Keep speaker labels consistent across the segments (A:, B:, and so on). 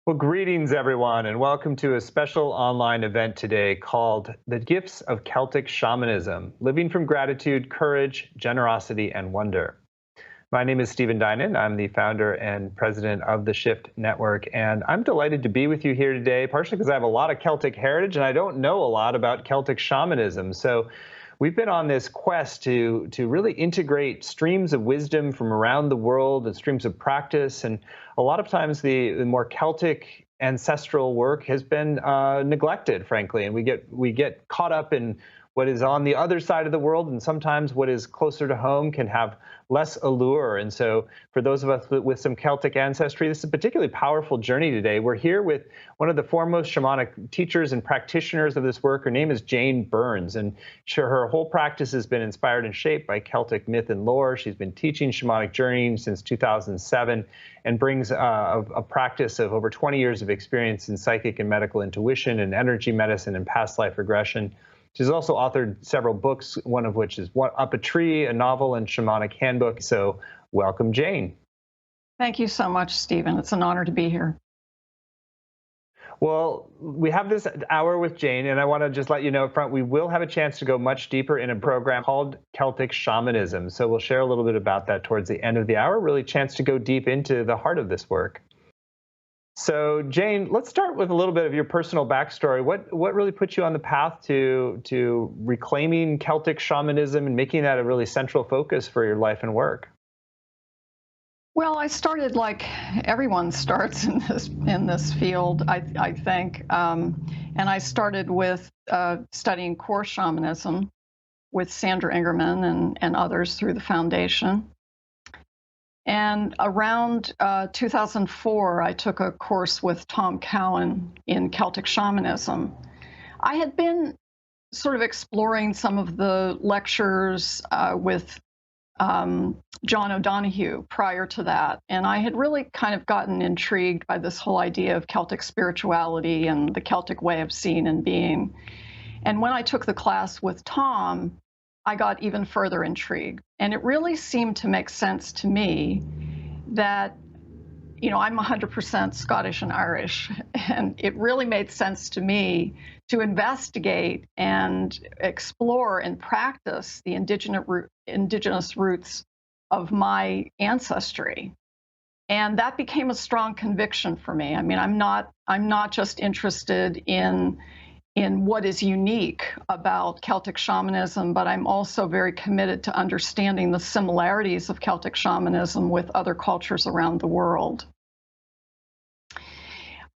A: Well, greetings, everyone, and welcome to a special online event today called The Gifts of Celtic Shamanism Living from Gratitude, Courage, Generosity, and Wonder. My name is Stephen Dinan. I'm the founder and president of the Shift Network, and I'm delighted to be with you here today, partially because I have a lot of Celtic heritage and I don't know a lot about Celtic shamanism. So we've been on this quest to really integrate streams of wisdom from around the world and streams of practice. And a lot of times the more Celtic ancestral work has been neglected, frankly, and we get caught up in what is on the other side of the world, and sometimes what is closer to home can have less allure. And so for those of us with some Celtic ancestry, this is a particularly powerful journey today. We're here with one of the foremost shamanic teachers and practitioners of this work. Her name is Jane Burns, and her whole practice has been inspired and shaped by Celtic myth and lore. She's been teaching shamanic journeying since 2007 and brings a practice of over 20 years of experience in psychic and medical intuition and energy medicine and past life regression. She's also authored several books, one of which is Up a Tree, a novel, and shamanic handbook. So welcome, Jane.
B: Thank you so much, Stephen. It's an honor to be here.
A: Well, we have this hour with Jane, and I want to just let you know up front, we will have a chance to go much deeper in a program called Celtic Shamanism. So we'll share a little bit about that towards the end of the hour, really a chance to go deep into the heart of this work. So, Jane, let's start with a little bit of your personal backstory. What really put you on the path to reclaiming Celtic shamanism and making that a really central focus for your life and work?
B: Well, I started like everyone starts in this field, I think, and I started with studying core shamanism with Sandra Ingerman and others through the foundation. And around 2004, I took a course with Tom Cowan in Celtic shamanism. I had been sort of exploring some of the lectures with John O'Donohue prior to that, and I had really kind of gotten intrigued by this whole idea of Celtic spirituality and the Celtic way of seeing and being. And when I took the class with Tom, I got even further intrigued. And it really seemed to make sense to me that, you know, I'm 100% Scottish and Irish, and it really made sense to me to investigate and explore and practice the indigenous roots of my ancestry. And that became a strong conviction for me. I mean, I'm not just interested in what is unique about Celtic shamanism, but I'm also very committed to understanding the similarities of Celtic shamanism with other cultures around the world.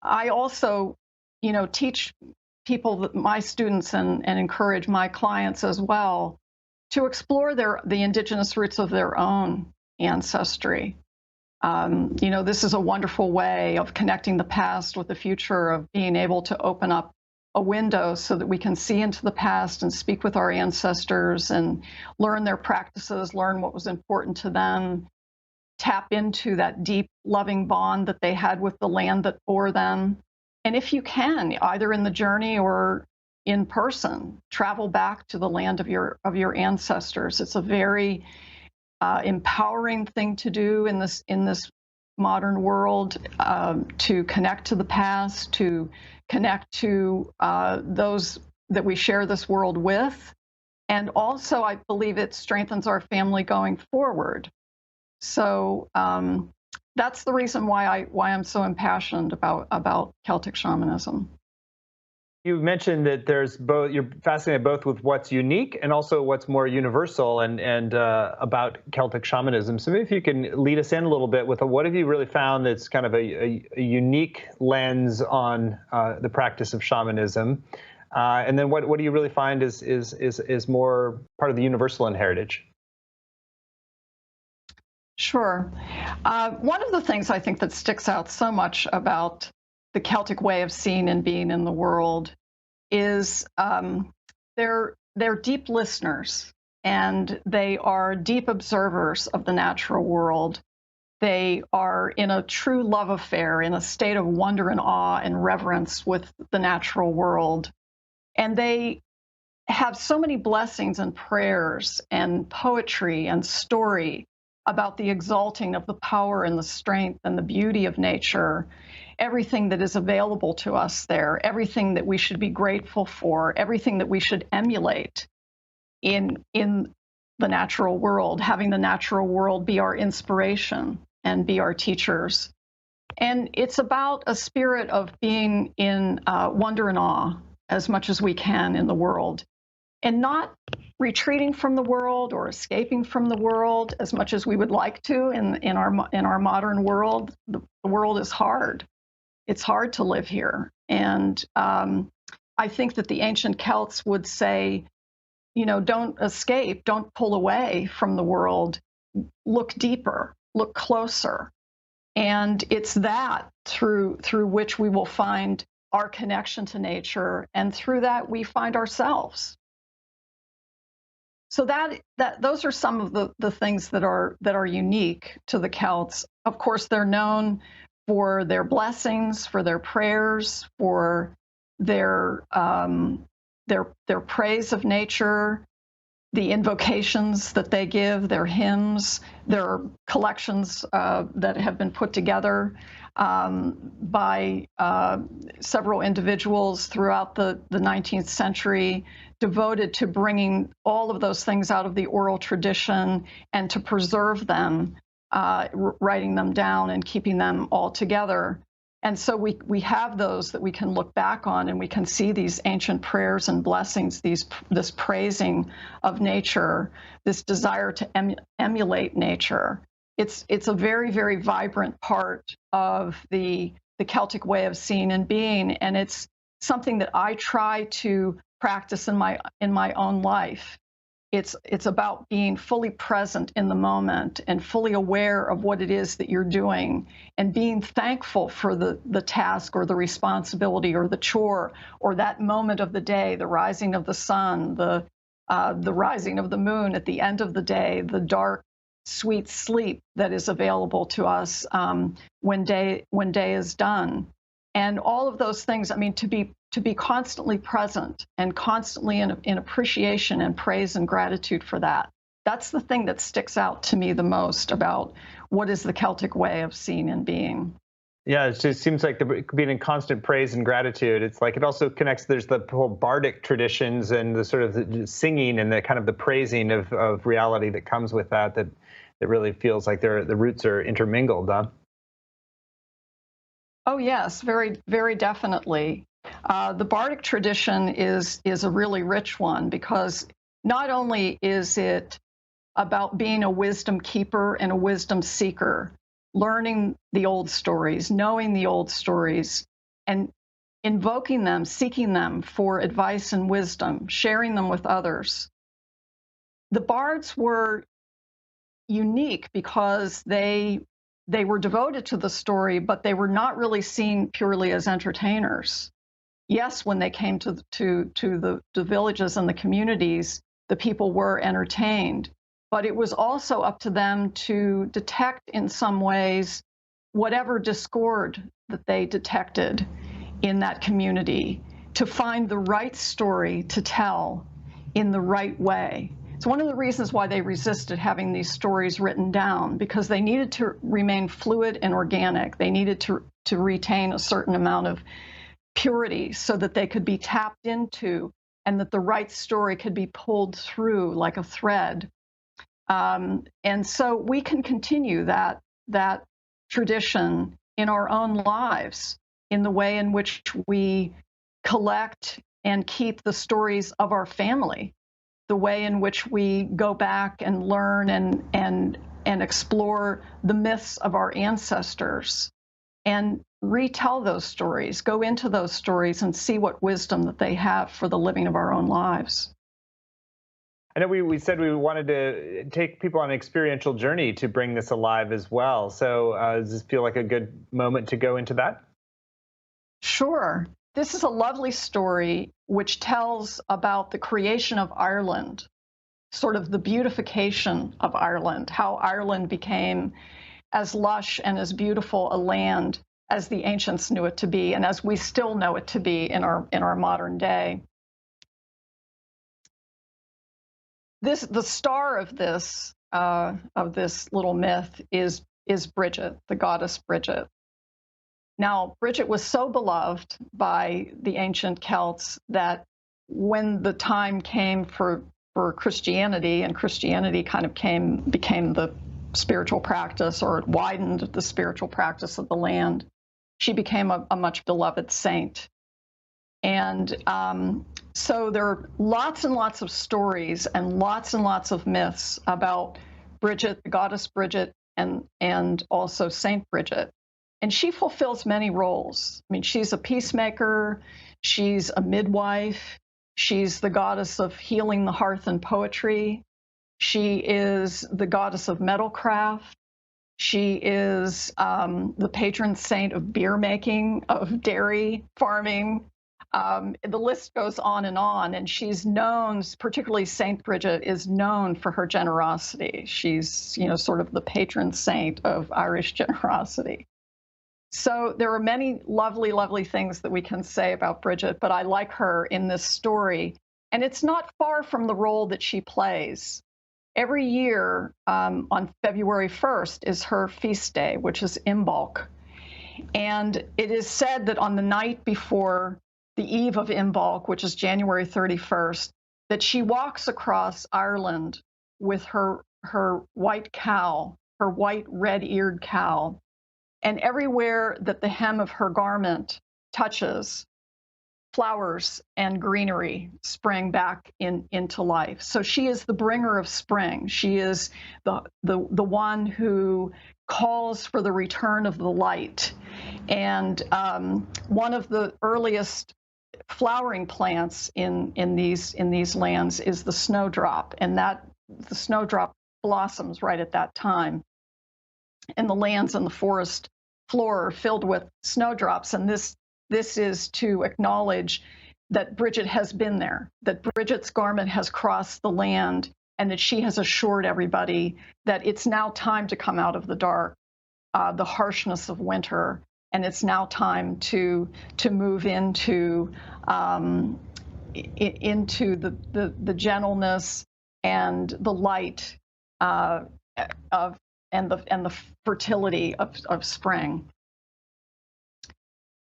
B: I also, you know, teach people, my students, and encourage my clients as well to explore the indigenous roots of their own ancestry. You know, this is a wonderful way of connecting the past with the future, of being able to open up a window so that we can see into the past and speak with our ancestors and learn their practices, learn what was important to them, tap into that deep, loving bond that they had with the land that bore them. And if you can, either in the journey or in person, travel back to the land of your ancestors. It's a very empowering thing to do in this modern world, to connect to the past, to connect to those that we share this world with. And also, I believe it strengthens our family going forward. So that's the reason why I'm so impassioned about Celtic shamanism.
A: You mentioned that there's both. You're fascinated both with what's unique and also what's more universal and about Celtic shamanism. So maybe if you can lead us in a little bit with what have you really found that's kind of a unique lens on the practice of shamanism, and then what do you really find is more part of the universal in heritage?
B: Sure. One of the things I think that sticks out so much about the Celtic way of seeing and being in the world is they're deep listeners, and they are deep observers of the natural world. They are in a true love affair, in a state of wonder and awe and reverence with the natural world. And they have so many blessings and prayers and poetry and story about the exalting of the power and the strength and the beauty of nature. everything that is available to us there, everything that we should be grateful for, everything that we should emulate in the natural world, having the natural world be our inspiration and be our teachers. And it's about a spirit of being in wonder and awe as much as we can in the world, and not retreating from the world or escaping from the world as much as we would like to in our modern world. The world is hard. It's hard to live here. And I think that the ancient Celts would say, you know, don't escape, don't pull away from the world, look deeper, look closer. And it's that through which we will find our connection to nature, and through that we find ourselves. So those are some of the things that are unique to the Celts. Of course, they're known for their blessings, for their prayers, for their praise of nature, the invocations that they give, their hymns, their collections that have been put together by several individuals throughout the 19th century, devoted to bringing all of those things out of the oral tradition and to preserve them, writing them down and keeping them all together. And so we have those that we can look back on, and we can see these ancient prayers and blessings, this praising of nature, this desire to emulate nature. It's a very, very vibrant part of the Celtic way of seeing and being, and it's something that I try to practice in my own life. It's about being fully present in the moment and fully aware of what it is that you're doing, and being thankful for the task or the responsibility or the chore or that moment of the day, the rising of the sun, the rising of the moon at the end of the day, the dark, sweet sleep that is available to us when day is done. And all of those things, I mean, to be constantly present and constantly in appreciation and praise and gratitude for that. That's the thing that sticks out to me the most about what is the Celtic way of seeing and being.
A: Yeah, it just seems like being in constant praise and gratitude. It's like it also connects. There's the whole bardic traditions and the sort of the singing and the kind of the praising of reality that comes with that really feels like the roots are intermingled, huh?
B: Oh yes, very, very definitely. The bardic tradition is a really rich one, because not only is it about being a wisdom keeper and a wisdom seeker, learning the old stories, knowing the old stories, and invoking them, seeking them for advice and wisdom, sharing them with others. The bards were unique because they were devoted to the story, but they were not really seen purely as entertainers. Yes, when they came to the villages and the communities, the people were entertained, but it was also up to them to detect in some ways whatever discord that they detected in that community, to find the right story to tell in the right way. It's one of the reasons why they resisted having these stories written down, because they needed to remain fluid and organic. They needed to retain a certain amount of purity so that they could be tapped into, and that the right story could be pulled through like a thread. And so we can continue that tradition in our own lives, in the way in which we collect and keep the stories of our family, the way in which we go back and learn and explore the myths of our ancestors and retell those stories, go into those stories and see what wisdom that they have for the living of our own lives.
A: I know we said we wanted to take people on an experiential journey to bring this alive as well. So does this feel like a good moment to go into that?
B: Sure. This is a lovely story which tells about the creation of Ireland, sort of the beautification of Ireland, how Ireland became as lush and as beautiful a land as the ancients knew it to be, and as we still know it to be in our modern day. The star of this little myth is Brigid, the goddess Brigid. Now, Bridget was so beloved by the ancient Celts that when the time came for Christianity, and Christianity kind of became the spiritual practice, or it widened the spiritual practice of the land, she became a much beloved saint. And so there are lots and lots of stories and lots of myths about Bridget, the goddess Bridget, and also Saint Bridget. And she fulfills many roles. I mean, she's a peacemaker, she's a midwife, she's the goddess of healing the hearth and poetry, she is the goddess of metalcraft, she is the patron saint of beer making, of dairy farming. The list goes on, and she's known, particularly Saint Bridget, is known for her generosity. She's, you know, sort of the patron saint of Irish generosity. So there are many lovely, lovely things that we can say about Bridget, but I like her in this story. And it's not far from the role that she plays. Every year on February 1st is her feast day, which is Imbolc. And it is said that on the night before the eve of Imbolc, which is January 31st, that she walks across Ireland with her white cow, her white red-eared cow. And everywhere that the hem of her garment touches, flowers and greenery spring back into life. So she is the bringer of spring. She is the one who calls for the return of the light. And one of the earliest flowering plants in these lands is the snowdrop, and that the snowdrop blossoms right at that time. And the lands and the forest floor are filled with snowdrops, and this is to acknowledge that Bridget has been there, that Bridget's garment has crossed the land, and that she has assured everybody that it's now time to come out of the dark, the harshness of winter, and it's now time to move into the gentleness and the light of and the fertility of spring.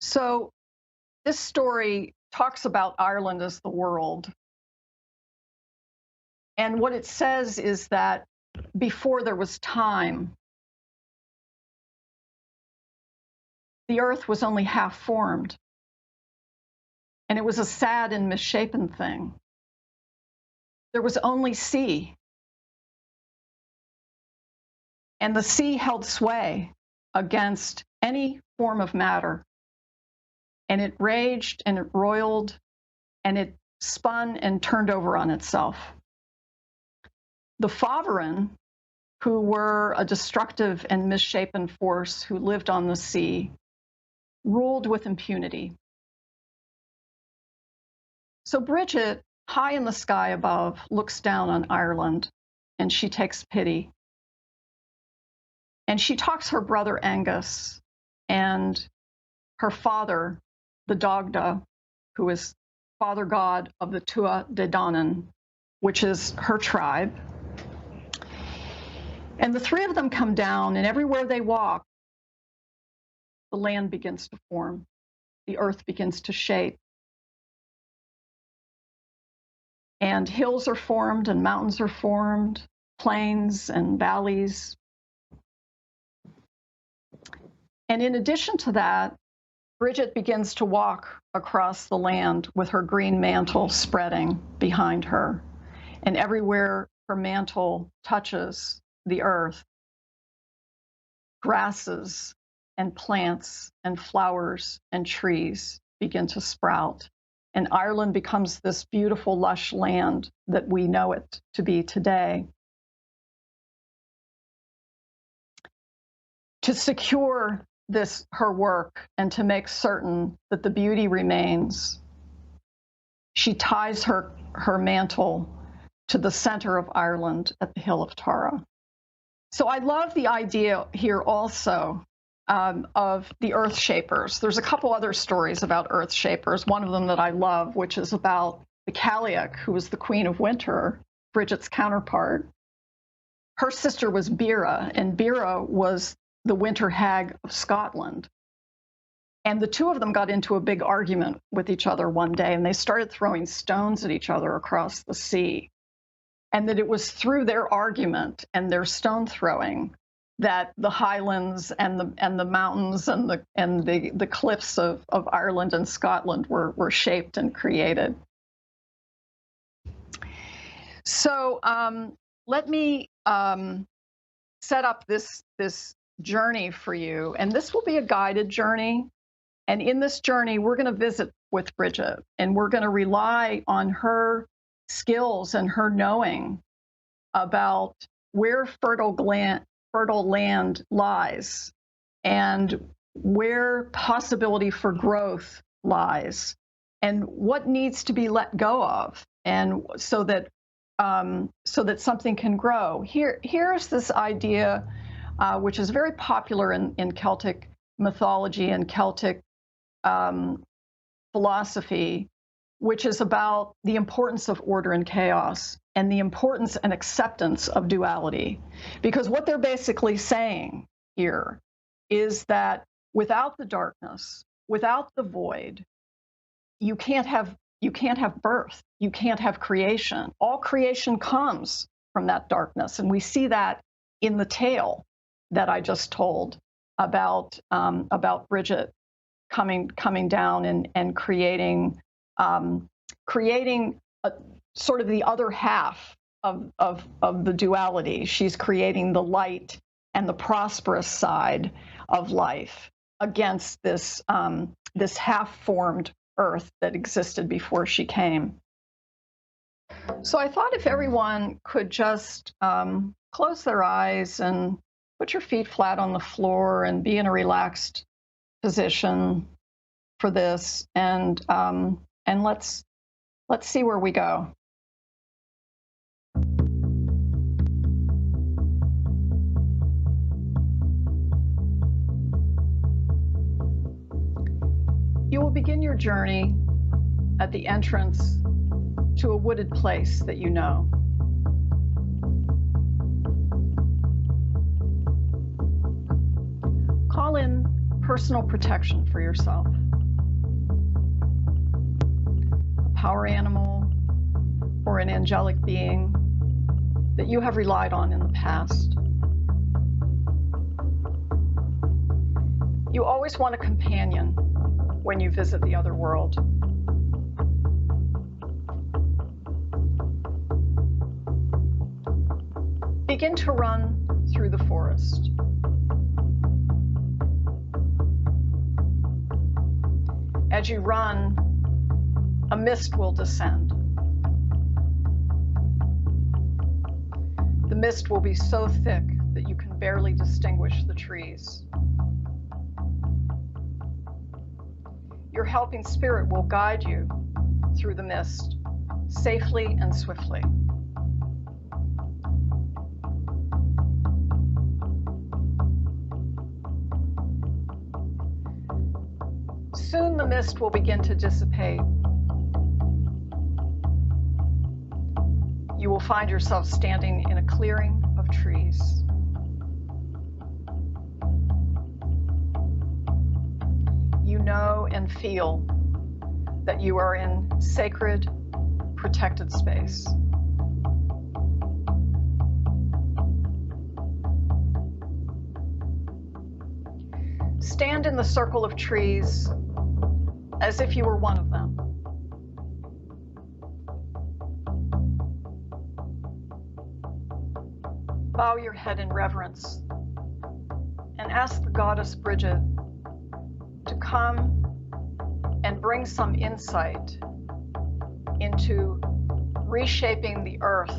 B: So this story talks about Ireland as the world. And what it says is that before there was time, the earth was only half formed. And it was a sad and misshapen thing. There was only sea. And the sea held sway against any form of matter. And it raged and it roiled and it spun and turned over on itself. The Fávarin, who were a destructive and misshapen force who lived on the sea, ruled with impunity. So Bridget, high in the sky above, looks down on Ireland, and she takes pity. And she talks her brother Angus and her father, the Dagda, who is father god of the Tua de Danann, which is her tribe. And the three of them come down, and everywhere they walk, the land begins to form. The earth begins to shape. And hills are formed, and mountains are formed, plains and valleys. And in addition to that, Bridget begins to walk across the land with her green mantle spreading behind her. And everywhere her mantle touches the earth, grasses and plants and flowers and trees begin to sprout. And Ireland becomes this beautiful, lush land that we know it to be today. To secure this, her work, and to make certain that the beauty remains, she ties her mantle to the center of Ireland at the Hill of Tara. So I love the idea here also of the earth shapers. There's a couple other stories about earth shapers. One of them that I love, which is about the Cailleach, who was the queen of winter, Bridget's counterpart. Her sister was Bera, and Bera was the winter hag of Scotland. And the two of them got into a big argument with each other one day, and they started throwing stones at each other across the sea. And that it was through their argument and their stone throwing that the highlands and the mountains and the cliffs of Ireland and Scotland were shaped and created. So let me set up this journey for you, and this will be a guided journey. And in this journey, we're going to visit with Brigid, and we're going to rely on her skills and her knowing about where fertile land lies and where possibility for growth lies and what needs to be let go of, and so that something can grow. Here's this idea, which is very popular in Celtic mythology and Celtic philosophy, which is about the importance of order and chaos and the importance and acceptance of duality. Because what they're basically saying here is that without the darkness, without the void, you can't have birth, you can't have creation. All creation comes from that darkness, and we see that in the tale that I just told about Brigid coming down and creating sort of the other half of the duality. She's creating the light and the prosperous side of life against this half-formed earth that existed before she came. So I thought if everyone could just close their eyes and put your feet flat on the floor and be in a relaxed position for this, and let's see where we go. You will begin your journey at the entrance to a wooded place that you know. Call in personal protection for yourself. A power animal or an angelic being that you have relied on in the past. You always want a companion when you visit the other world. Begin to run through the forest. As you run, a mist will descend. The mist will be so thick that you can barely distinguish the trees. Your helping spirit will guide you through the mist, safely and swiftly. Soon the mist will begin to dissipate. You will find yourself standing in a clearing of trees. You know and feel that you are in sacred, protected space. Stand in the circle of trees as if you were one of them. Bow your head in reverence and ask the goddess Brigid to come and bring some insight into reshaping the earth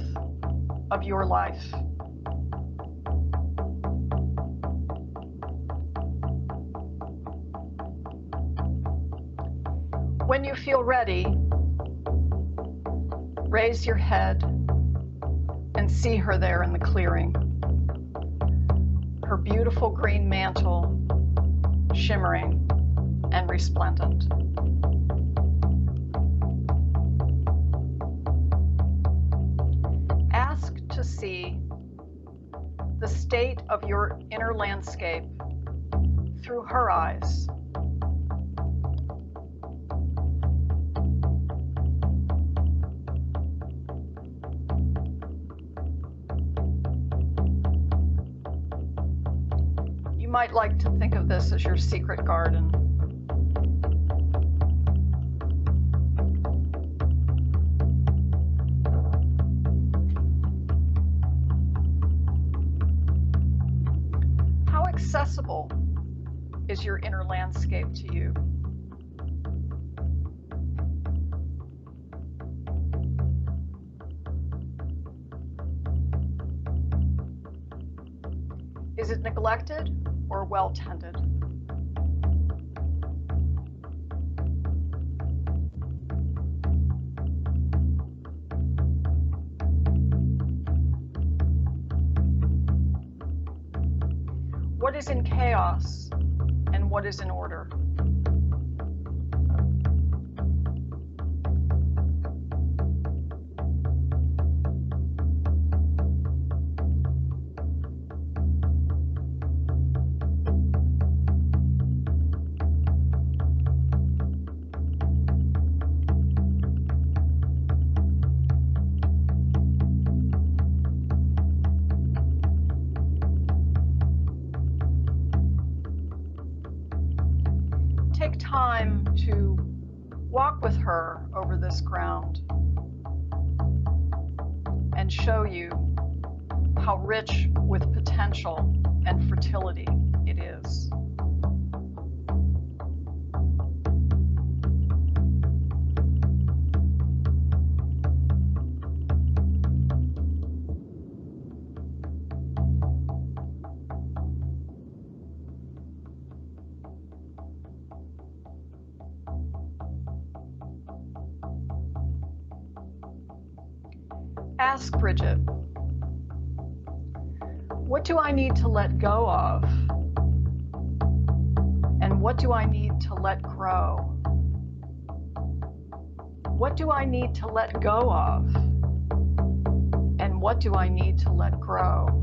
B: of your life. When you feel ready, raise your head and see her there in the clearing. Her beautiful green mantle shimmering and resplendent. Ask to see the state of your inner landscape through her eyes might like to think of this as your secret garden. How accessible is your inner landscape to you? Is it neglected or well tended? What is in chaos and what is in order? Take time to walk with her over this ground and show you how rich with potential and fertility it is. Ask Brigid, what do I need to let go of? And what do I need to let grow? What do I need to let go of? And what do I need to let grow?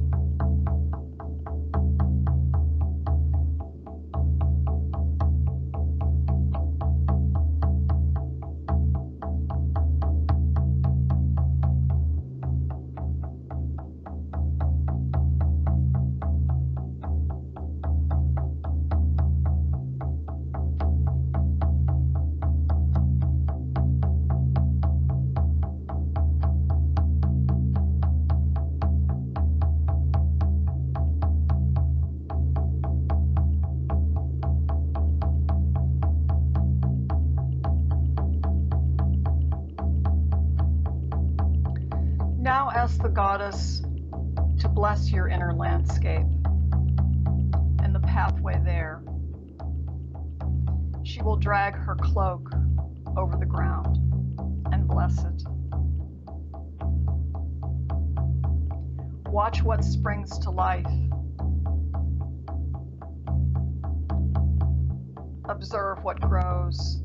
B: Now ask the goddess to bless your inner landscape and the pathway there. She will drag her cloak over the ground and bless it. Watch what springs to life. Observe what grows.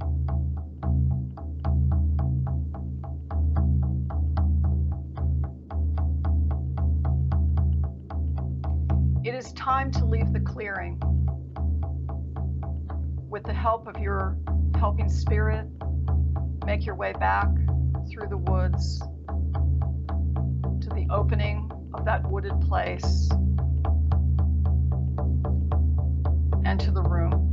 B: It is time to leave the clearing. With the help of your helping spirit, make your way back through the woods to the opening of that wooded place and to the room.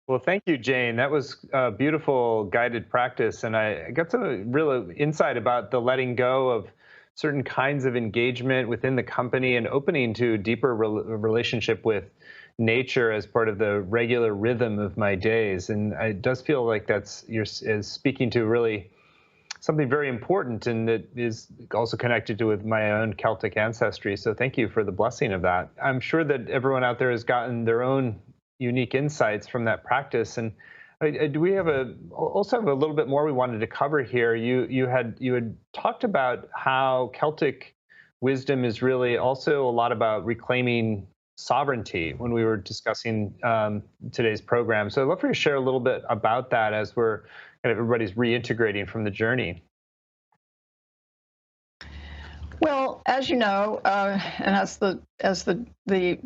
A: Well, thank you, Jane. That was a beautiful guided practice. And I got some real insight about the letting go of certain kinds of engagement within the company and opening to a deeper relationship with nature as part of the regular rhythm of my days. And it does feel like is speaking to really something very important and that is also connected to with my own Celtic ancestry. So thank you for the blessing of that. I'm sure that everyone out there has gotten their own unique insights from that practice. And do we have also have a little bit more we wanted to cover here? You had talked about how Celtic wisdom is really also a lot about reclaiming sovereignty when we were discussing today's program. So I'd love for you to share a little bit about that as we're kind of everybody's reintegrating from the journey.
B: as you know, and as the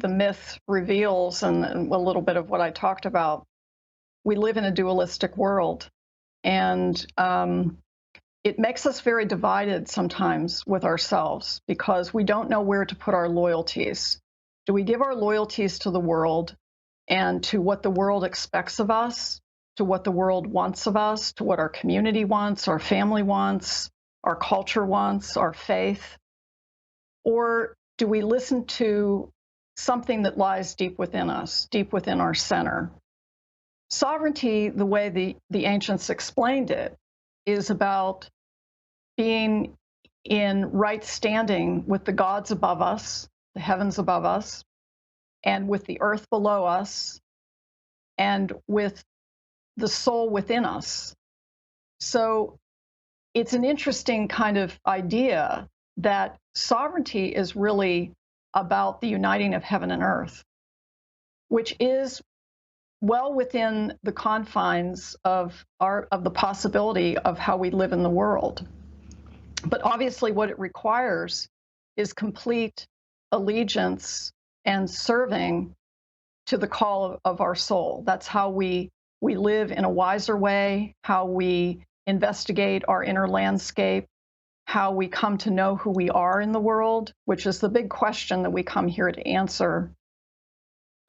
B: myth reveals, and a little bit of what I talked about, we live in a dualistic world, and it makes us very divided sometimes with ourselves because we don't know where to put our loyalties. Do we give our loyalties to the world and to what the world expects of us, to what the world wants of us, to what our community wants, our family wants, our culture wants, our faith? Or do we listen to something that lies deep within us, deep within our center? Sovereignty, the way the ancients explained it, is about being in right standing with the gods above us, the heavens above us, and with the earth below us, and with the soul within us. So it's an interesting kind of idea that sovereignty is really about the uniting of heaven and earth, which is well within the confines of the possibility of how we live in the world. But obviously what it requires is complete allegiance and serving to the call of our soul. That's how we live in a wiser way, how we investigate our inner landscape, how we come to know who we are in the world, which is the big question that we come here to answer.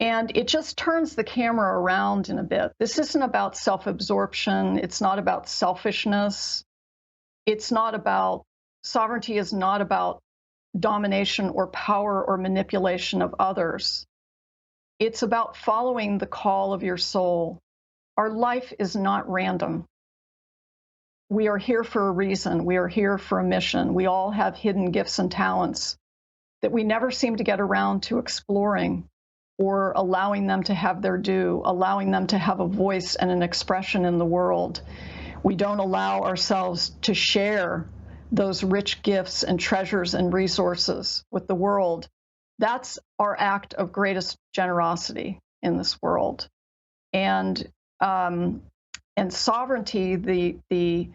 B: And it just turns the camera around in a bit. This isn't about self-absorption. It's not about selfishness. It's not about, sovereignty is not about domination or power or manipulation of others. It's about following the call of your soul. Our life is not random. We are here for a reason. We are here for a mission. We all have hidden gifts and talents that we never seem to get around to exploring or allowing them to have their due, allowing them to have a voice and an expression in the world. We don't allow ourselves to share those rich gifts and treasures and resources with the world. That's our act of greatest generosity in this world. And sovereignty, the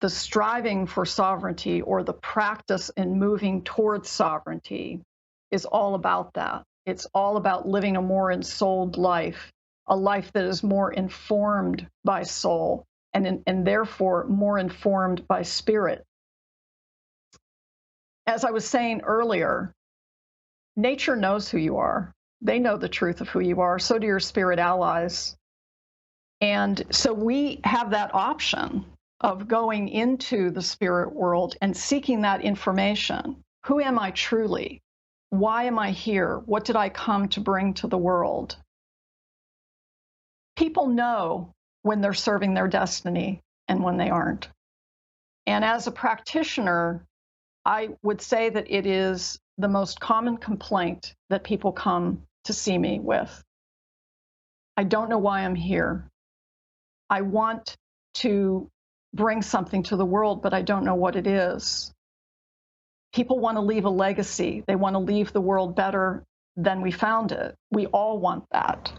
B: striving for sovereignty or the practice in moving towards sovereignty is all about that. It's all about living a more ensouled life, a life that is more informed by soul and therefore more informed by spirit. As I was saying earlier, nature knows who you are. They know the truth of who you are. So do your spirit allies. And so we have that option of going into the spirit world and seeking that information. Who am I truly? Why am I here? What did I come to bring to the world? People know when they're serving their destiny and when they aren't. And as a practitioner, I would say that it is the most common complaint that people come to see me with. I don't know why I'm here. I want to bring something to the world, but I don't know what it is. People want to leave a legacy. They want to leave the world better than we found it. We all want that.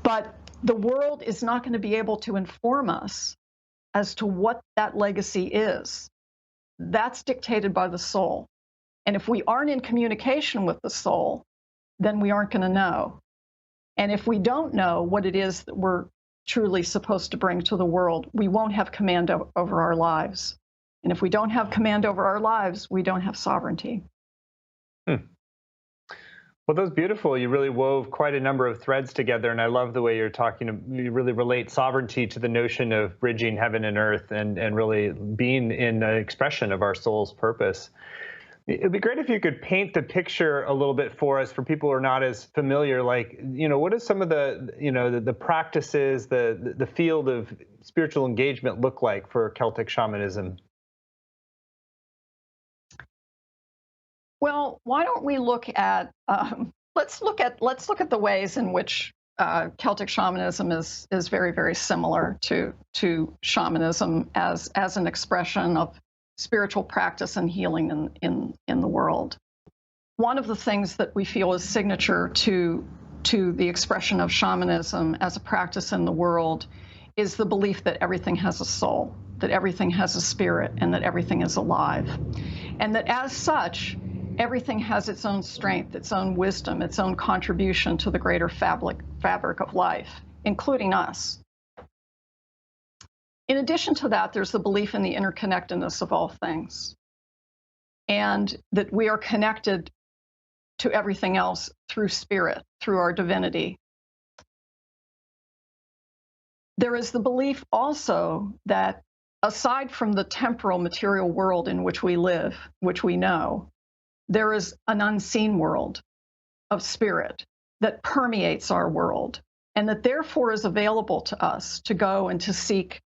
B: But the world is not going to be able to inform us as to what that legacy is. That's dictated by the soul. And if we aren't in communication with the soul, then we aren't going to know. And if we don't know what it is that we're truly supposed to bring to the world, we won't have command over our lives. And if we don't have command over our lives, we don't have sovereignty.
A: Well, that was beautiful. You really wove quite a number of threads together, and I love the way you're talking. You really relate sovereignty to the notion of bridging heaven and earth and really being in an expression of our soul's purpose. It'd be great if you could paint the picture a little bit for us, for people who are not as familiar. Like, what is some of the practices, the field of spiritual engagement look like for Celtic shamanism?
B: Well, why don't we look at let's look at the ways in which Celtic shamanism is very, very similar to shamanism as an expression of spiritual practice and healing in the world. One of the things that we feel is signature to the expression of shamanism as a practice in the world is the belief that everything has a soul, that everything has a spirit, and that everything is alive. and that as such, everything has its own strength, its own wisdom, its own contribution to the greater fabric of life, including us. In addition to that, there's the belief in the interconnectedness of all things, and that we are connected to everything else through spirit, through our divinity. There is the belief also that aside from the temporal material world in which we live, which we know, there is an unseen world of spirit that permeates our world, and that therefore is available to us to go and to seek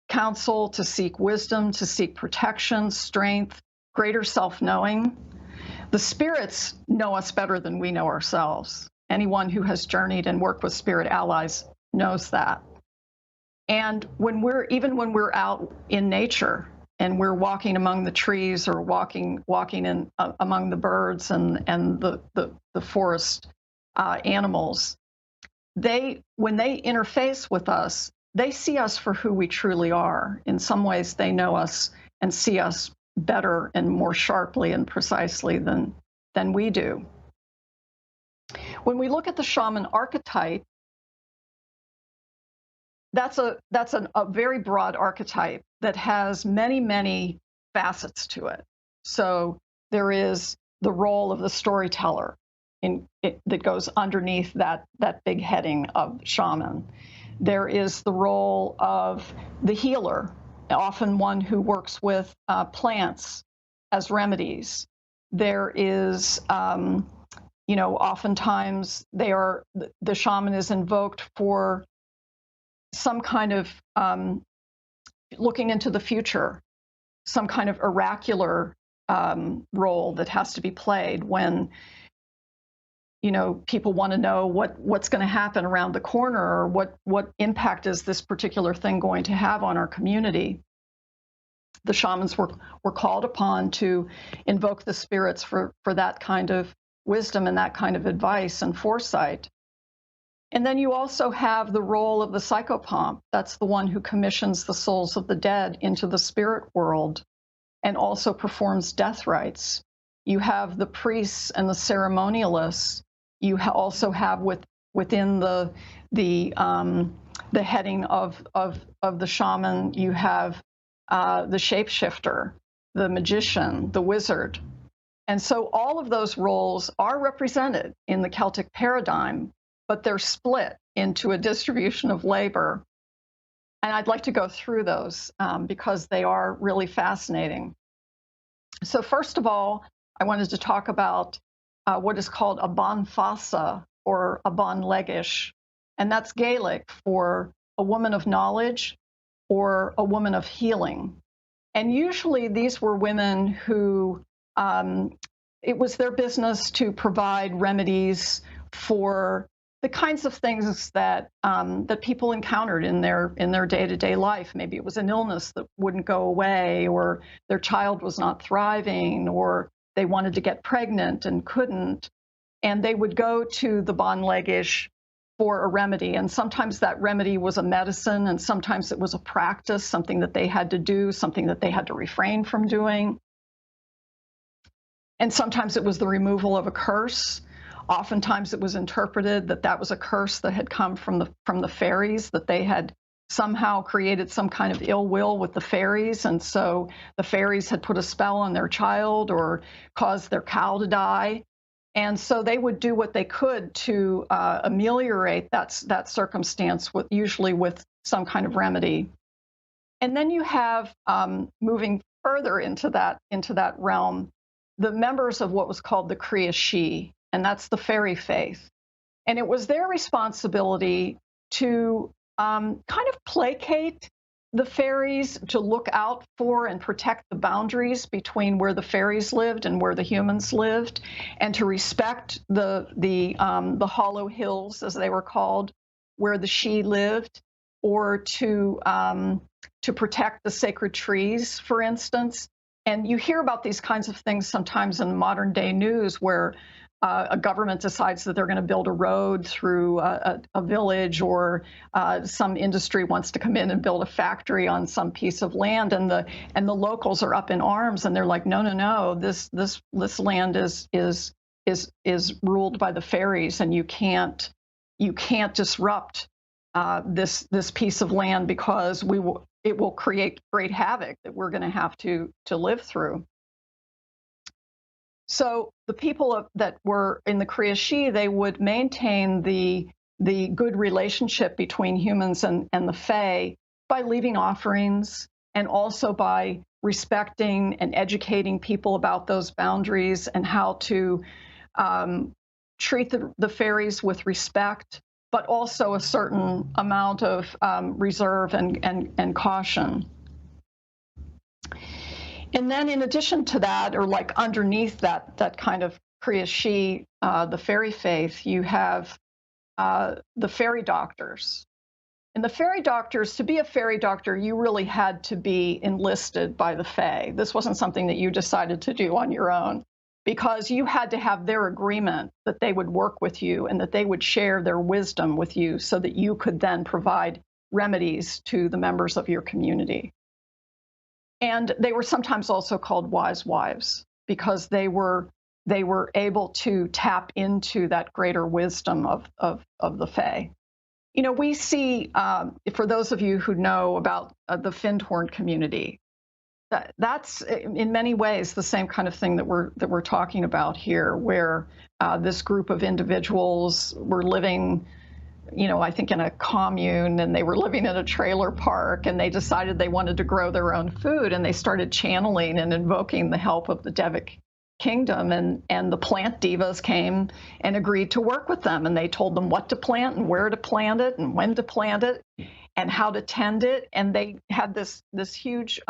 B: counsel, to seek wisdom, to seek protection, strength, greater self-knowing. The spirits know us better than we know ourselves. Anyone who has journeyed and worked with spirit allies knows that. And even when we're out in nature and we're walking among the trees or walking in among the birds and the forest animals, when they interface with us, they see us for who we truly are. In some ways, they know us and see us better and more sharply and precisely than we do. When we look at the shaman archetype, that's a very broad archetype that has many, many facets to it. So there is the role of the storyteller that goes underneath that big heading of shaman. There is the role of the healer, often one who works with plants as remedies. There is, oftentimes the shaman is invoked for some kind of looking into the future, some kind of oracular role that has to be played when people want to know what's going to happen around the corner, or what impact is this particular thing going to have on our community. The shamans were called upon to invoke the spirits for that kind of wisdom and that kind of advice and foresight. And then you also have the role of the psychopomp. That's the one who commissions the souls of the dead into the spirit world and also performs death rites. You have the priests and the ceremonialists. You also have within the heading of the shaman, you have the shapeshifter, the magician, the wizard. And so all of those roles are represented in the Celtic paradigm, but they're split into a distribution of labor. And I'd like to go through those because they are really fascinating. So first of all, I wanted to talk about what is called a ban fasa, or a ban legish, and that's Gaelic for a woman of knowledge or a woman of healing. And usually these were women who it was their business to provide remedies for the kinds of things that people encountered in their day-to-day life. Maybe it was an illness that wouldn't go away, or their child was not thriving, or they wanted to get pregnant and couldn't. And they would go to the ban legish for a remedy. And sometimes that remedy was a medicine, and sometimes it was a practice, something that they had to do, something that they had to refrain from doing. And sometimes it was the removal of a curse. Oftentimes it was interpreted that that was a curse that had come from the faeries, that they had somehow created some kind of ill will with the faeries, and so the faeries had put a spell on their child or caused their cow to die. And so they would do what they could to ameliorate that circumstance, usually with some kind of remedy. And then you have, moving further into that realm, the members of what was called the Kriya Shi, and that's the fairy faith. And it was their responsibility to kind of placate the fairies, to look out for and protect the boundaries between where the fairies lived and where the humans lived, and to respect the hollow hills, as they were called, where the Shi lived, or to protect the sacred trees, for instance. And you hear about these kinds of things sometimes in modern day news, where a government decides that they're going to build a road through a village, or some industry wants to come in and build a factory on some piece of land, and the locals are up in arms, and they're like, no, no, no, this land is ruled by the faeries, and you can't disrupt this piece of land, because it will create great havoc that we're going to have to live through. So the people that were in the Kriya Shi, they would maintain the good relationship between humans and the Fae by leaving offerings, and also by respecting and educating people about those boundaries and how to treat the fairies with respect, but also a certain amount of reserve and caution. And then in addition to that, or like underneath that kind of Kriya Shi, the fairy faith, you have the fairy doctors. And the fairy doctors, to be a fairy doctor, you really had to be enlisted by the Fae. This wasn't something that you decided to do on your own, because you had to have their agreement that they would work with you and that they would share their wisdom with you, so that you could then provide remedies to the members of your community. And they were sometimes also called wise wives, because they were able to tap into that greater wisdom of the Fae. You know, we see, for those of you who know about the Findhorn community, that's in many ways the same kind of thing that we're talking about here, where this group of individuals were living, you know, I think in a commune, and they were living in a trailer park, and they decided they wanted to grow their own food, and they started channeling and invoking the help of the Devic kingdom, and the plant divas came and agreed to work with them, and they told them what to plant and where to plant it and when to plant it and how to tend it, and they had this huge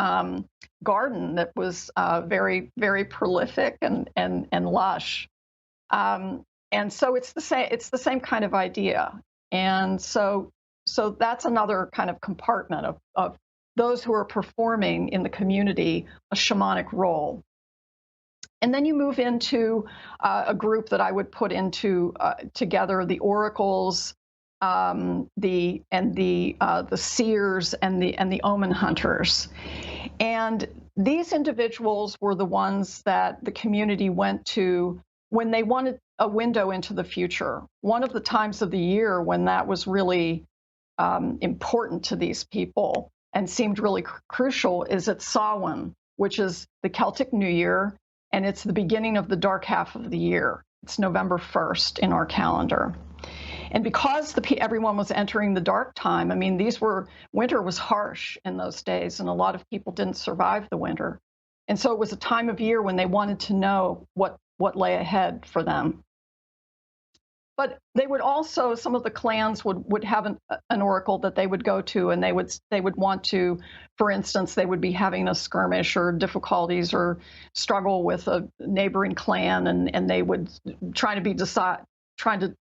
B: garden that was very, very prolific and lush, and so it's the same kind of idea. And so that's another kind of compartment of those who are performing in the community a shamanic role. And then you move into a group that I would put into together the oracles, the seers, and the omen hunters. And these individuals were the ones that the community went to when they wanted a window into the future. One of the times of the year when that was really important to these people and seemed really crucial is at Samhain, which is the Celtic New Year, and it's the beginning of the dark half of the year. It's November 1st in our calendar. And because everyone was entering the dark time, I mean, winter was harsh in those days, and a lot of people didn't survive the winter. And so it was a time of year when they wanted to know what lay ahead for them. But they would also, some of the clans would have an oracle that they would go to, and they would want to, for instance, they would be having a skirmish or difficulties or struggle with a neighboring clan, and they would trying to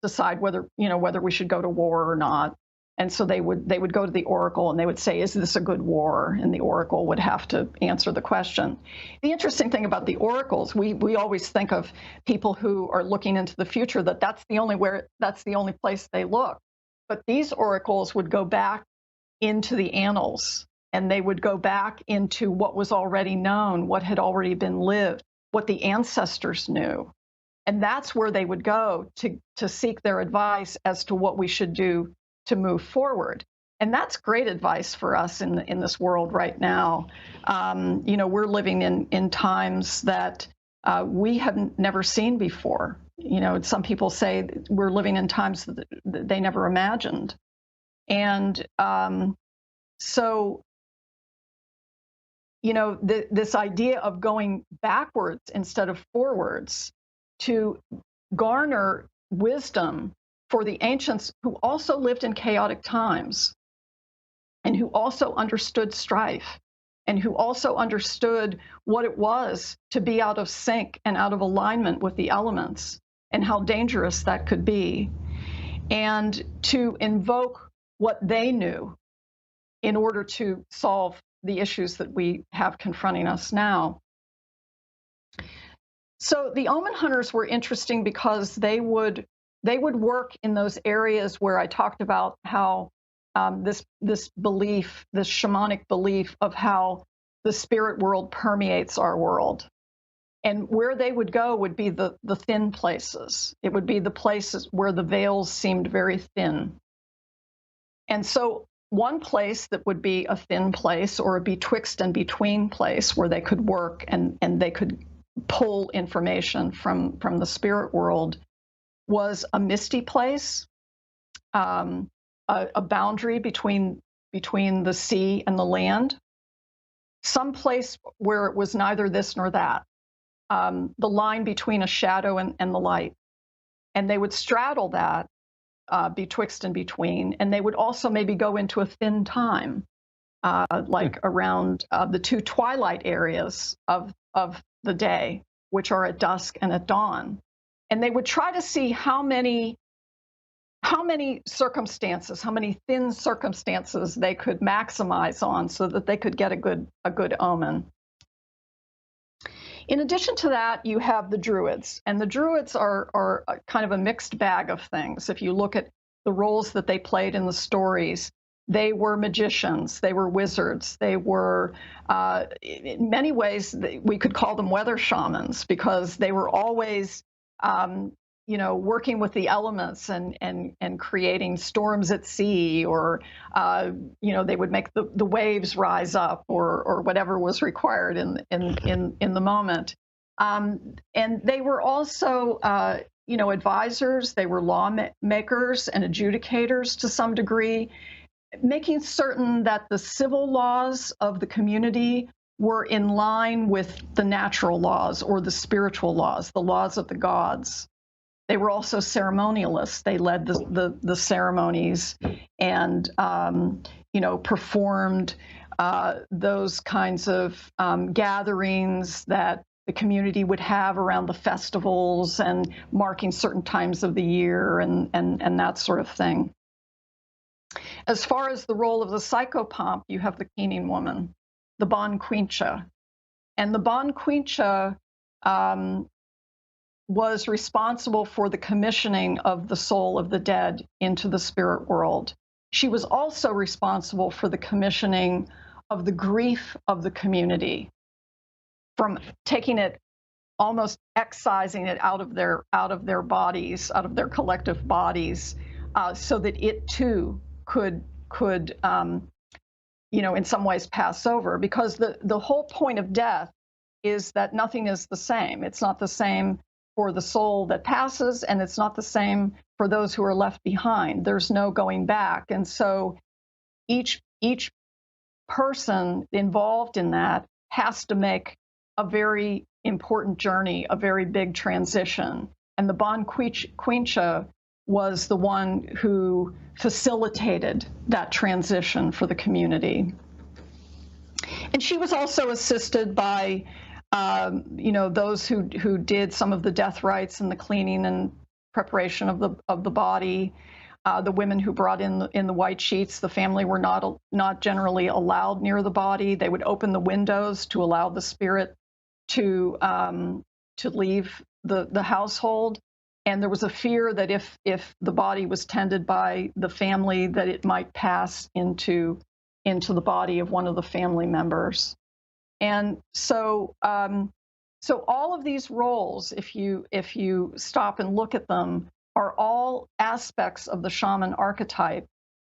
B: decide whether we should go to war or not. And so they would go to the oracle, and they would say, is this a good war? And the oracle would have to answer the question. The interesting thing about the oracles, we always think of people who are looking into the future, that's the only place they look. But these oracles would go back into the annals, and they would go back into what was already known, what had already been lived, what the ancestors knew. And that's where they would go to seek their advice as to what we should do to move forward. And that's great advice for us in this world right now. We're living in times that we have never seen before. Some people say we're living in times that they never imagined. And this idea of going backwards instead of forwards to garner wisdom for the ancients who also lived in chaotic times and who also understood strife and who also understood what it was to be out of sync and out of alignment with the elements and how dangerous that could be, and to invoke what they knew in order to solve the issues that we have confronting us now. So the omen hunters were interesting because they would work in those areas where I talked about how this belief, this shamanic belief of how the spirit world permeates our world. And where they would go would be the thin places. It would be the places where the veils seemed very thin. And so one place that would be a thin place or a betwixt and between place where they could work and they could pull information from the spirit world was a misty place, a boundary between the sea and the land, some place where it was neither this nor that, the line between a shadow and the light. And they would straddle that betwixt and between, and they would also maybe go into a thin time, like around the two twilight areas of the day, which are at dusk and at dawn. And they would try to see how many circumstances, how many thin circumstances they could maximize on so that they could get a good omen. In addition to that, you have the Druids, and the Druids are kind of a mixed bag of things. If you look at the roles that they played in the stories, they were magicians, they were wizards, they were, in many ways, we could call them weather shamans because they were always, working with the elements and creating storms at sea, or they would make the waves rise up, or whatever was required in the moment. And they were also advisors. They were lawmakers and adjudicators to some degree, making certain that the civil laws of the community were in line with the natural laws or the spiritual laws, the laws of the gods. They were also ceremonialists. They led the ceremonies and performed those kinds of gatherings that the community would have around the festivals and marking certain times of the year and that sort of thing. As far as the role of the psychopomp, you have the keening woman, the Bon Quincha. And the Bon Quincha was responsible for the commissioning of the soul of the dead into the spirit world. She was also responsible for the commissioning of the grief of the community, from taking it, almost excising it out of their bodies, out of their collective bodies, so that it too could in some ways pass over. Because the whole point of death is that nothing is the same. It's not the same for the soul that passes, and it's not the same for those who are left behind. There's no going back. And so each person involved in that has to make a very important journey, a very big transition. And the Bon Quincha was the one who facilitated that transition for the community. And she was also assisted by those who did some of the death rites and the cleaning and preparation of the body. The women who brought in the white sheets, the family were not generally allowed near the body. They would open the windows to allow the spirit to leave the household. And there was a fear that if the body was tended by the family, that it might pass into the body of one of the family members. And so all of these roles, if you stop and look at them, are all aspects of the shaman archetype,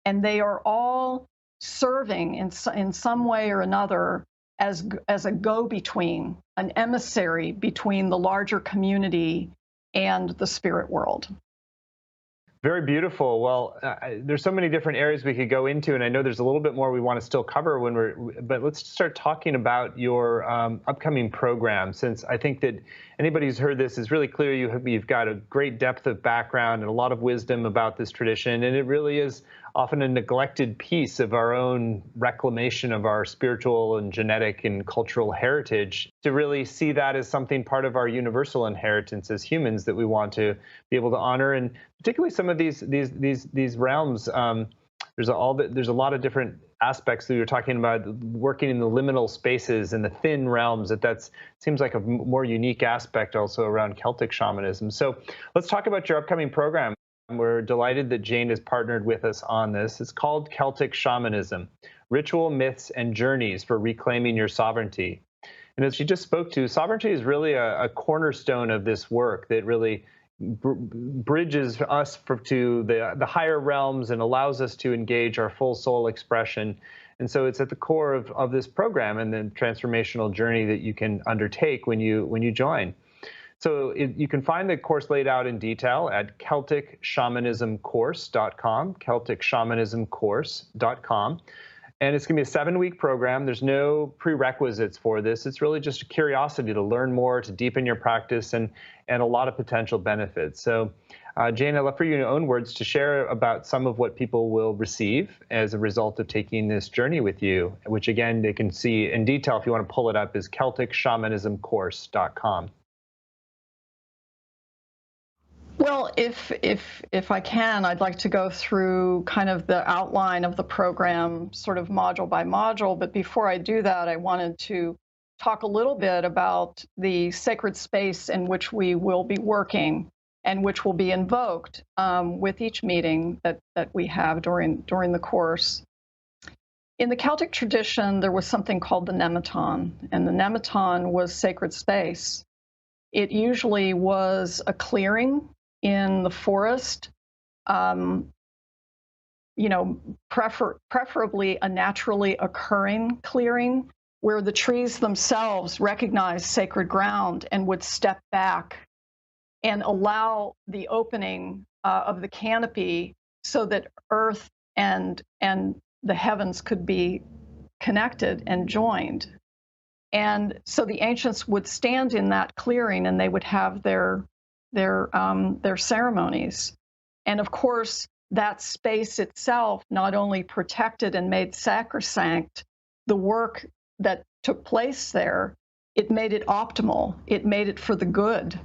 B: and they are all serving in some way or another as a go-between, an emissary between the larger community and the spirit world.
A: Very beautiful. Well, there's so many different areas we could go into, and I know there's a little bit more we want to still cover but let's start talking about your upcoming program, since I think that anybody who's heard this is really clear you've got a great depth of background and a lot of wisdom about this tradition, and it really is often a neglected piece of our own reclamation of our spiritual and genetic and cultural heritage, to really see that as something part of our universal inheritance as humans that we want to be able to honor. And particularly some of these realms, there's a lot of different aspects that you're talking about, working in the liminal spaces and the thin realms. That seems like a more unique aspect also around Celtic shamanism. So let's talk about your upcoming program. We're delighted that Jane has partnered with us on this. It's called Celtic Shamanism: Ritual, Myths, and Journeys for Reclaiming Your Sovereignty. And as she just spoke to, sovereignty is really a cornerstone of this work that really bridges us to the higher realms and allows us to engage our full soul expression. And so it's at the core of this program and the transformational journey that you can undertake when you join. So you can find the course laid out in detail at CelticShamanismCourse.com, CelticShamanismCourse.com. And it's going to be a 7-week program. There's no prerequisites for this. It's really just a curiosity to learn more, to deepen your practice, and a lot of potential benefits. So, Jane, I'd love for you in your own words to share about some of what people will receive as a result of taking this journey with you, which, again, they can see in detail if you want to pull it up, is CelticShamanismCourse.com.
B: Well, if I can, I'd like to go through kind of the outline of the program, sort of module by module. But before I do that, I wanted to talk a little bit about the sacred space in which we will be working and which will be invoked with each meeting that we have during the course. In the Celtic tradition, there was something called the nematon, and the nematon was sacred space. It usually was a clearing in the forest, preferably a naturally occurring clearing where the trees themselves recognized sacred ground and would step back and allow the opening of the canopy so that earth and the heavens could be connected and joined. And so the ancients would stand in that clearing and they would have their ceremonies. And of course, that space itself not only protected and made sacrosanct the work that took place there, it made it optimal, it made it for the good,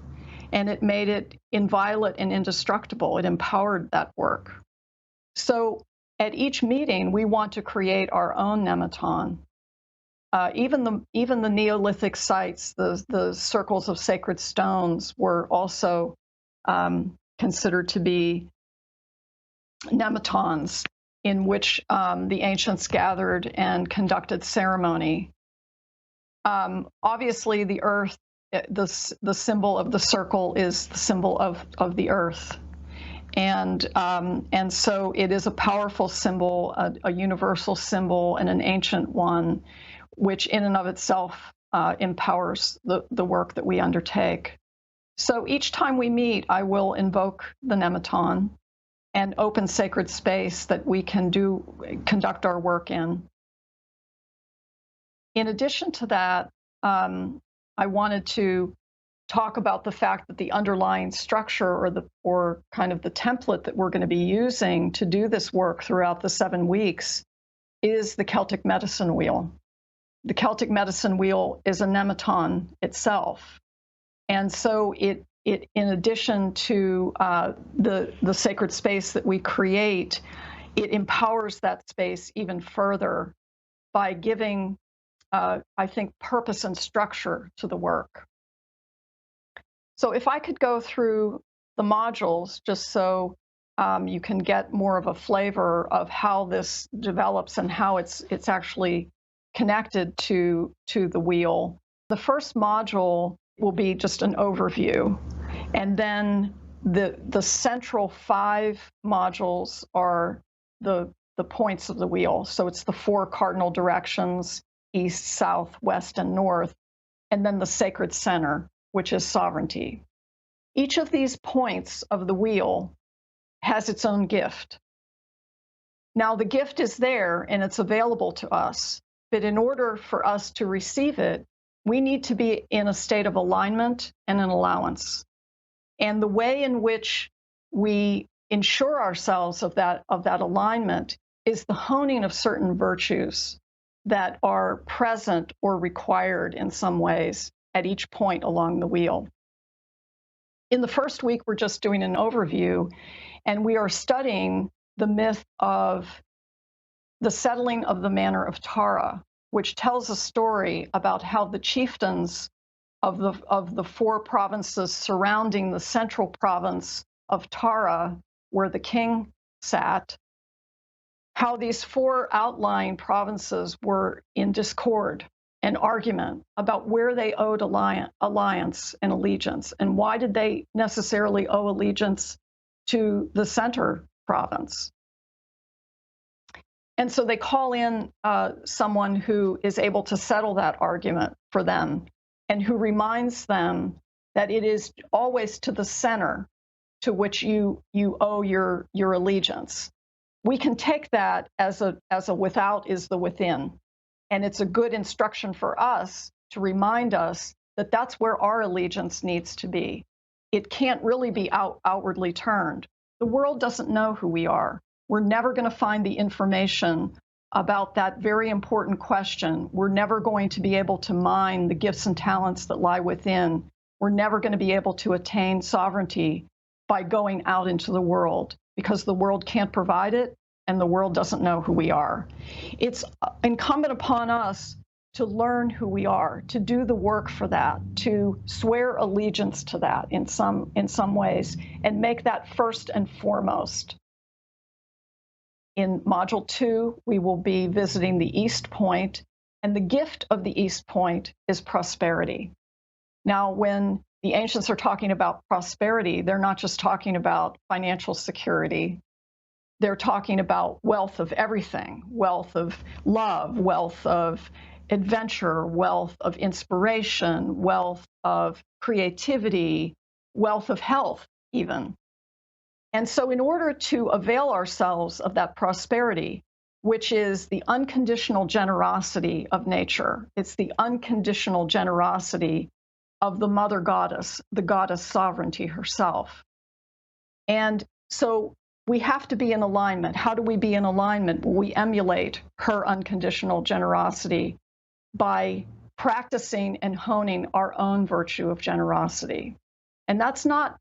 B: and it made it inviolate and indestructible. It empowered that work. So at each meeting, we want to create our own nematon. Even the Neolithic sites, the circles of sacred stones, were also considered to be nematons in which the ancients gathered and conducted ceremony. Obviously, the earth, the symbol of the circle is the symbol of the earth, and so it is a powerful symbol, a universal symbol, and an ancient one, which in and of itself empowers the work that we undertake. So each time we meet, I will invoke the nematon and open sacred space that we can conduct our work in. In addition to that, I wanted to talk about the fact that the underlying structure or kind of the template that we're going to be using to do this work throughout the 7 weeks is the Celtic medicine wheel. The Celtic medicine wheel is a nematon itself. And so it in addition to the sacred space that we create, it empowers that space even further by giving, I think, purpose and structure to the work. So if I could go through the modules just so you can get more of a flavor of how this develops and how it's actually connected to the wheel. The first module will be just an overview, and then the central 5 modules are the points of the wheel. So it's the 4 cardinal directions: east, south, west, and north, and then the sacred center, which is sovereignty. Each of these points of the wheel has its own gift. Now, the gift is there and it's available to us, but in order for us to receive it, we need to be in a state of alignment and an allowance. And the way in which we ensure ourselves of that alignment is the honing of certain virtues that are present or required in some ways at each point along the wheel. In the first week, we're just doing an overview, and we are studying the myth of the settling of the manor of Tara, which tells a story about how the chieftains of the 4 provinces surrounding the central province of Tara, where the king sat, how these 4 outlying provinces were in discord and argument about where they owed alliance and allegiance, and why did they necessarily owe allegiance to the center province. And so they call in someone who is able to settle that argument for them, and who reminds them that it is always to the center to which you owe your allegiance. We can take that as a without is the within, and it's a good instruction for us to remind us that that's where our allegiance needs to be. It can't really be outwardly turned. The world doesn't know who we are. We're never going to find the information about that very important question. We're never going to be able to mine the gifts and talents that lie within. We're never going to be able to attain sovereignty by going out into the world, because the world can't provide it and the world doesn't know who we are. It's incumbent upon us to learn who we are, to do the work for that, to swear allegiance to that in some ways, and make that first and foremost. In Module 2, we will be visiting the East Point, and the gift of the East Point is prosperity. Now, when the ancients are talking about prosperity, they're not just talking about financial security. They're talking about wealth of everything, wealth of love, wealth of adventure, wealth of inspiration, wealth of creativity, wealth of health, even. And so in order to avail ourselves of that prosperity, which is the unconditional generosity of nature, it's the unconditional generosity of the mother goddess, the goddess sovereignty herself. And so we have to be in alignment. How do we be in alignment? We emulate her unconditional generosity by practicing and honing our own virtue of generosity. And that's not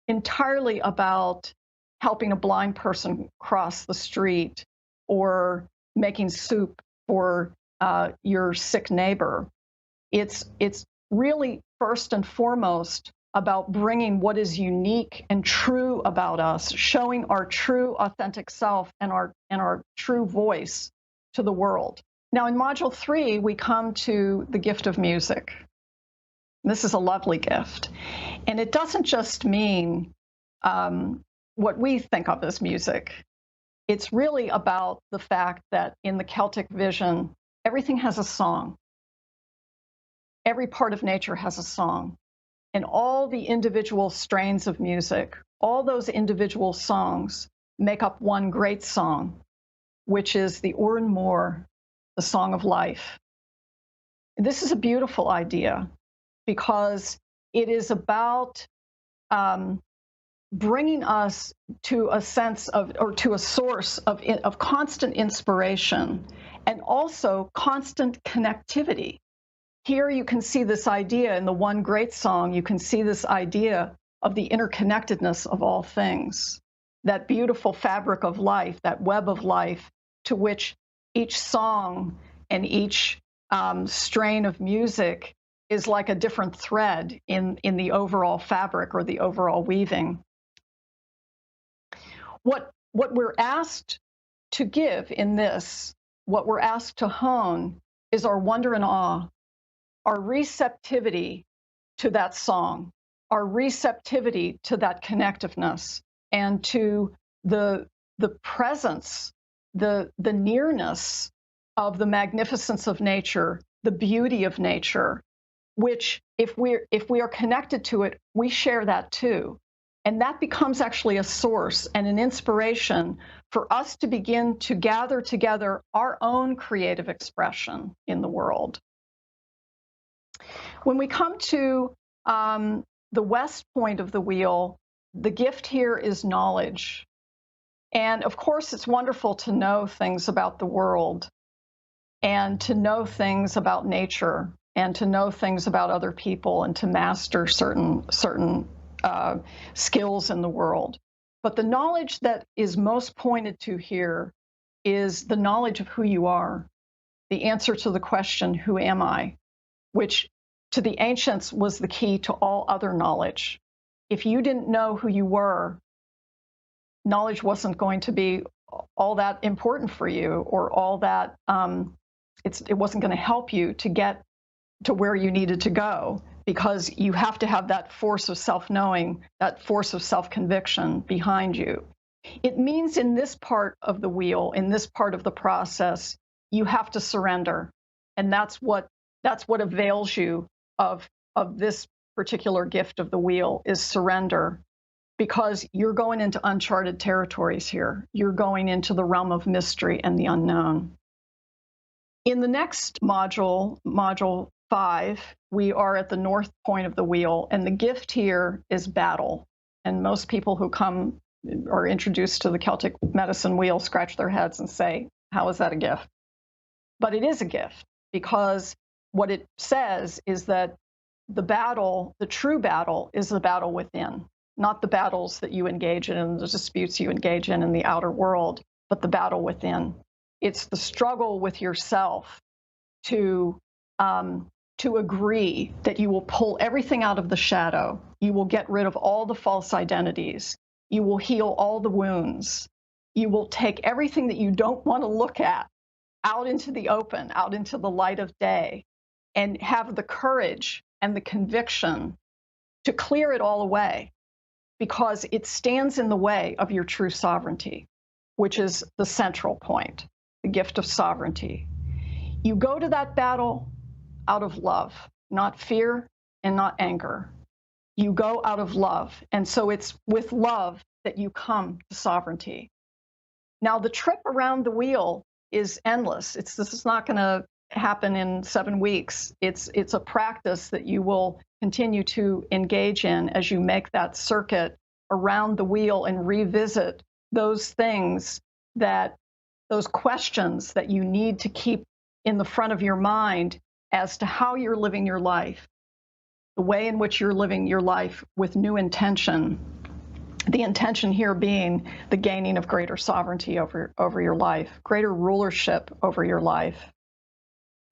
B: entirely about helping a blind person cross the street or making soup for your sick neighbor. It's really first and foremost about bringing what is unique and true about us, showing our true authentic self and our true voice to the world. Now in Module 3, we come to the gift of music. This is a lovely gift. And it doesn't just mean what we think of as music. It's really about the fact that in the Celtic vision, everything has a song. Every part of nature has a song. And all the individual strains of music, all those individual songs make up one great song, which is the Uair Mór, the song of life. This is a beautiful idea because it is about bringing us to a sense of, or to a source of constant inspiration and also constant connectivity. Here you can see this idea in the one great song, you can see this idea of the interconnectedness of all things, that beautiful fabric of life, that web of life to which each song and each strain of music is like a different thread in the overall fabric or the overall weaving. What we're asked to give in this, what we're asked to hone, is our wonder and awe, our receptivity to that song, our receptivity to that connectiveness, and to the presence, the nearness of the magnificence of nature, the beauty of nature, which if we are connected to it, we share that too. And that becomes actually a source and an inspiration for us to begin to gather together our own creative expression in the world. When we come to the west point of the wheel, the gift here is knowledge. And of course, it's wonderful to know things about the world and to know things about nature and to know things about other people and to master certain skills in the world. But the knowledge that is most pointed to here is the knowledge of who you are, the answer to the question, who am I? Which to the ancients was the key to all other knowledge. If you didn't know who you were, knowledge wasn't going to be all that important for you, or all that, it wasn't going to help you to get to where you needed to go, because you have to have that force of self-knowing, that force of self-conviction behind you. It means in this part of the wheel, in this part of the process, you have to surrender. And that's what avails you of this particular gift of the wheel, is surrender, because you're going into uncharted territories here. You're going into the realm of mystery and the unknown. In the next module, module 5, we are at the north point of the wheel, and the gift here is battle. And most people who come or introduced to the Celtic medicine wheel scratch their heads and say, how is that a gift? But it is a gift, because what it says is that the battle, the true battle, is the battle within, not the battles that you engage in and the disputes you engage in the outer world, but the battle within. It's the struggle with yourself to agree that you will pull everything out of the shadow. You will get rid of all the false identities. You will heal all the wounds. You will take everything that you don't want to look at out into the open, out into the light of day, and have the courage and the conviction to clear it all away, because it stands in the way of your true sovereignty, which is the central point, the gift of sovereignty. You go to that battle out of love, not fear and not anger. You go out of love. And so it's with love that you come to sovereignty. Now, the trip around the wheel is endless. This is not going to happen in 7 weeks. It's a practice that you will continue to engage in as you make that circuit around the wheel and revisit those things, those questions that you need to keep in the front of your mind as to how you're living your life, the way in which you're living your life with new intention. The intention here being the gaining of greater sovereignty over your life, greater rulership over your life,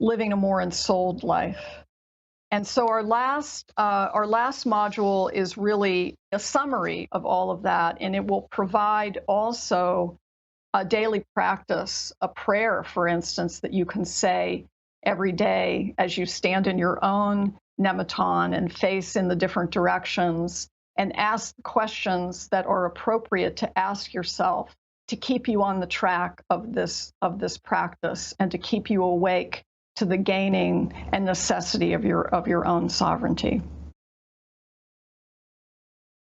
B: living a more ensouled life. And so our last module is really a summary of all of that, and it will provide also a daily practice, a prayer, for instance, that you can say every day as you stand in your own nematon and face in the different directions, and ask questions that are appropriate to ask yourself to keep you on the track of this practice, and to keep you awake to the gaining and necessity of your own sovereignty.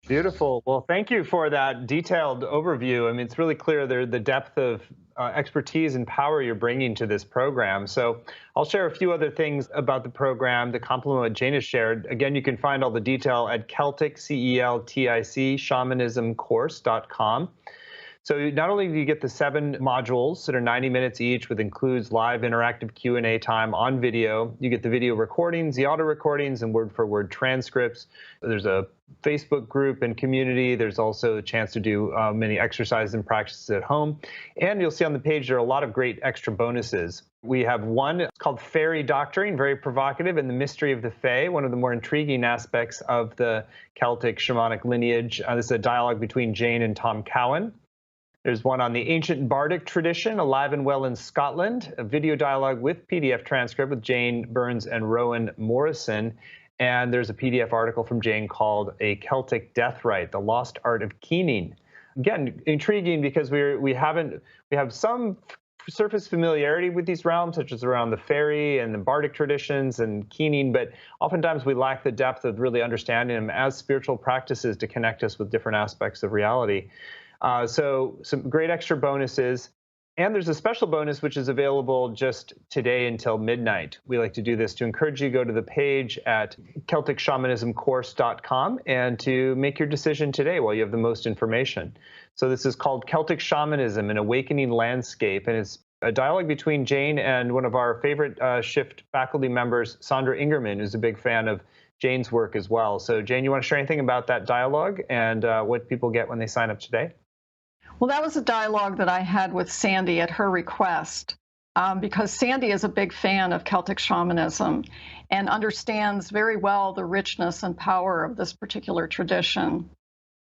A: Beautiful. Well, thank you for that detailed overview. I mean, it's really clear the depth of expertise and power you're bringing to this program. So I'll share a few other things about the program to complement what Jane has shared. Again, you can find all the detail at Celtic, CELTIC, shamanismcourse.com. So not only do you get the 7 modules that are 90 minutes each, with includes live interactive Q&A time on video, you get the video recordings, the audio recordings, and word-for-word transcripts. There's a Facebook group and community. There's also a chance to do many exercises and practices at home. And you'll see on the page there are a lot of great extra bonuses. We have one called Fairy Doctoring, very provocative, and the mystery of the Fae, one of the more intriguing aspects of the Celtic shamanic lineage. This is a dialogue between Jane and Tom Cowan. There's one on the ancient bardic tradition, alive and well in Scotland, a video dialogue with PDF transcript with Jane Burns and Rowan Morrison. And there's a PDF article from Jane called A Celtic Death Rite, The Lost Art of Keening. Again, intriguing because we have some surface familiarity with these realms, such as around the fairy and the bardic traditions and keening, but oftentimes we lack the depth of really understanding them as spiritual practices to connect us with different aspects of reality. So some great extra bonuses. And there's a special bonus which is available just today until midnight. We like to do this to encourage you to go to the page at CelticShamanismCourse.com and to make your decision today while you have the most information. So this is called Celtic Shamanism, an Awakening Landscape, and it's a dialogue between Jane and one of our favorite Shift faculty members, Sandra Ingerman, who's a big fan of Jane's work as well. So Jane, you want to share anything about that dialogue and what people get when they sign up today?
B: Well, that was a dialogue that I had with Sandy at her request, because Sandy is a big fan of Celtic shamanism and understands very well the richness and power of this particular tradition.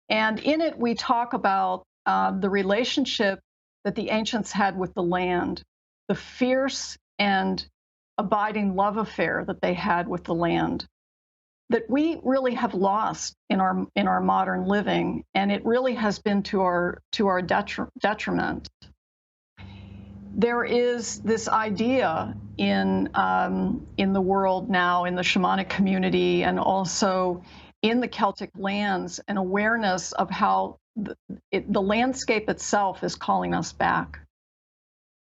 B: And in it, we talk about the relationship that the ancients had with the land, the fierce and abiding love affair that they had with the land, that we really have lost in our modern living, and it really has been to our detriment. There is this idea in the world now, in the shamanic community, and also in the Celtic lands, an awareness of how the landscape itself is calling us back.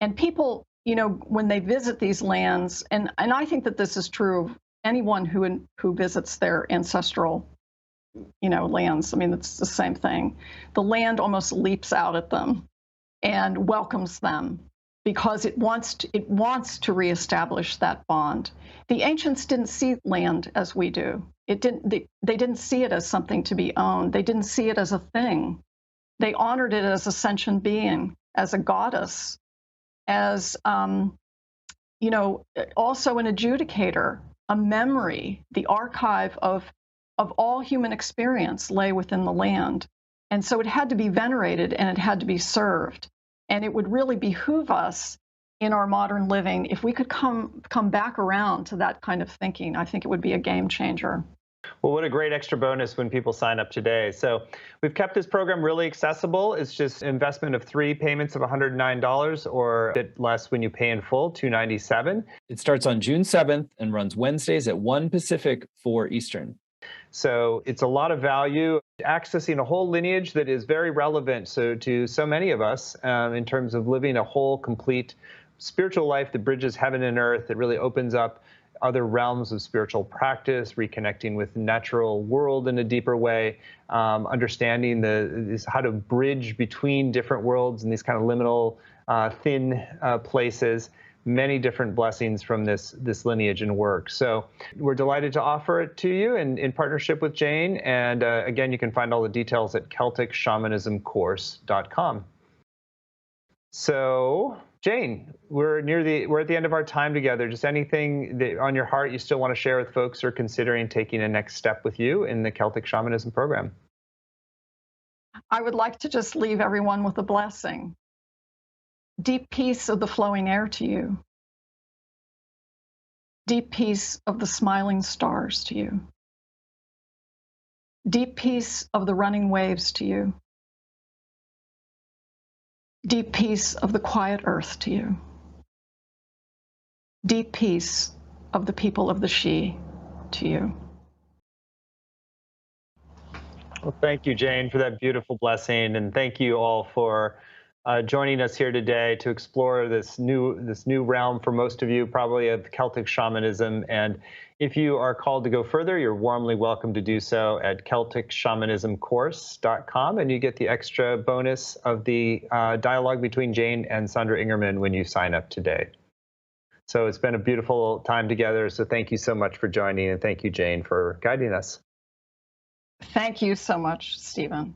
B: And people, you know, when they visit these lands, and I think that this is true of anyone who visits their ancestral, you know, lands. I mean, it's the same thing. The land almost leaps out at them and welcomes them because it wants to reestablish that bond. The ancients didn't see land as we do. They didn't see it as something to be owned. They didn't see it as a thing. They honored it as a sentient being, as a goddess, as you know, also an adjudicator, a memory. The archive of all human experience lay within the land, and so it had to be venerated and it had to be served. And it would really behoove us in our modern living if we could come back around to that kind of thinking. I think it would be a game changer.
A: Well, what a great extra bonus when people sign up today. So we've kept this program really accessible. It's just an investment of 3 payments of $109 or a bit less when you pay in full, $297.
C: It starts on June 7th and runs Wednesdays at 1 Pacific, 4 Eastern.
A: So it's a lot of value, accessing a whole lineage that is very relevant to so many of us in terms of living a whole, complete spiritual life that bridges heaven and earth, that really opens up other realms of spiritual practice, reconnecting with the natural world in a deeper way, understanding how to bridge between different worlds and these kind of liminal, thin places. Many different blessings from this lineage and work. So we're delighted to offer it to you in partnership with Jane. And again, you can find all the details at CelticShamanismCourse.com. So Jane, we're at the end of our time together. Just anything that on your heart you still want to share with folks who are considering taking a next step with you in the Celtic Shamanism program?
B: I would like to just leave everyone with a blessing. Deep peace of the flowing air to you. Deep peace of the smiling stars to you. Deep peace of the running waves to you. Deep peace of the quiet earth to you. Deep peace of the people of the She to you.
A: Well, thank you, Jane, for that beautiful blessing, and thank you all for joining us here today to explore this new realm for most of you, probably, of Celtic shamanism. And if you are called to go further, you're warmly welcome to do so at CelticShamanismCourse.com, and you get the extra bonus of the dialogue between Jane and Sandra Ingerman when you sign up today. So it's been a beautiful time together. So thank you so much for joining, and thank you, Jane, for guiding us.
B: Thank you so much, Stephen.